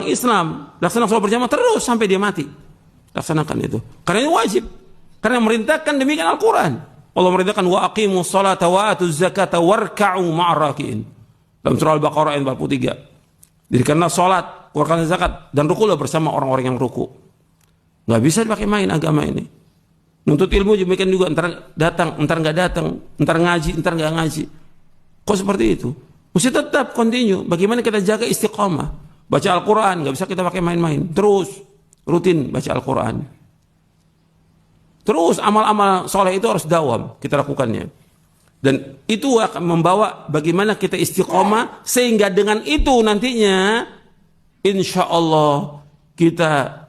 Islam laksanakan sholat berjamaah terus sampai dia mati, laksanakan itu karena ini wajib, karena merintahkan demikian Al-Quran. Allah merintahkan wa aqimus sholata wa atuz zakata warka'u ma'ar raki'in dalam surah Al-Baqarah ayat 43. Jadi karena sholat, keluarkan zakat dan rukulah bersama orang-orang yang ruku. Nggak bisa dipakai main agama ini. Nuntut ilmu demikian juga, entar datang, entar nggak datang, entar ngaji, entar nggak ngaji. Kok seperti itu? Mesti tetap continue. Bagaimana kita jaga istiqamah? Baca Al-Quran, nggak bisa kita pakai main-main. Terus, rutin baca Al-Quran. Terus amal-amal soleh itu harus dawam, kita lakukannya. Dan itu akan membawa bagaimana kita istiqamah, sehingga dengan itu nantinya, insya Allah kita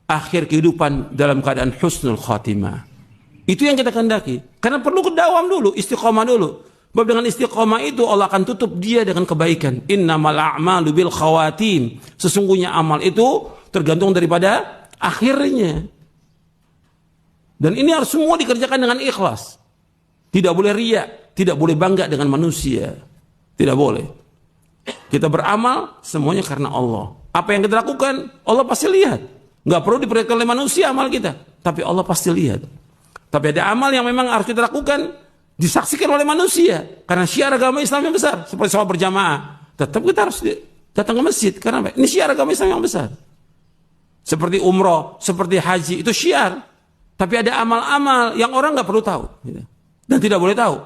akhir kehidupan dalam keadaan husnul khatimah. Itu yang kita kehendaki. Karena perlu kedawam dulu, istiqamah dulu. Sebab dengan istiqamah itu Allah akan tutup dia dengan kebaikan. Innamal a'malu bil khawatim. Sesungguhnya amal itu tergantung daripada akhirnya. Dan ini harus semua dikerjakan dengan ikhlas. Tidak boleh riya, tidak boleh bangga dengan manusia. Tidak boleh. Kita beramal semuanya karena Allah. Apa yang kita lakukan, Allah pasti lihat. Nggak perlu diperlihatkan oleh manusia amal kita, tapi Allah pasti lihat. Tapi ada amal yang memang harus kita lakukan disaksikan oleh manusia karena syiar agama Islam yang besar, seperti sholat berjamaah. Tetap kita harus datang ke masjid karena apa? Ini syiar agama Islam yang besar. Seperti umroh, seperti haji, itu syiar. Tapi ada amal-amal yang orang nggak perlu tahu dan tidak boleh tahu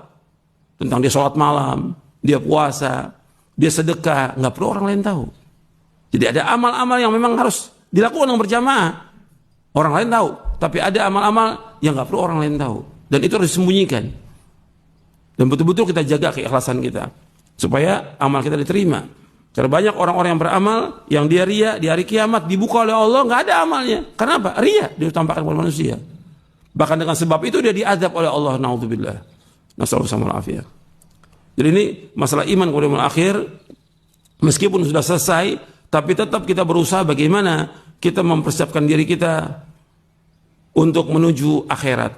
tentang dia sholat malam, dia puasa, dia sedekah, nggak perlu orang lain tahu. Jadi ada amal-amal yang memang harus dilakukan dengan berjamaah, orang lain tahu. Tapi ada amal-amal yang nggak perlu orang lain tahu dan itu harus disembunyikan. Dan betul-betul kita jaga keikhlasan kita supaya amal kita diterima. Karena banyak orang-orang yang beramal yang dia ria di hari kiamat dibuka oleh Allah nggak ada amalnya. Karena apa? Ria ditampakkan oleh manusia. Bahkan dengan sebab itu dia diazab oleh Allah. Naudzubillah. Nasallallahu alaihi. Jadi ini masalah iman kepada yaumil akhir. Meskipun sudah selesai, tapi tetap kita berusaha bagaimana kita mempersiapkan diri kita untuk menuju akhirat.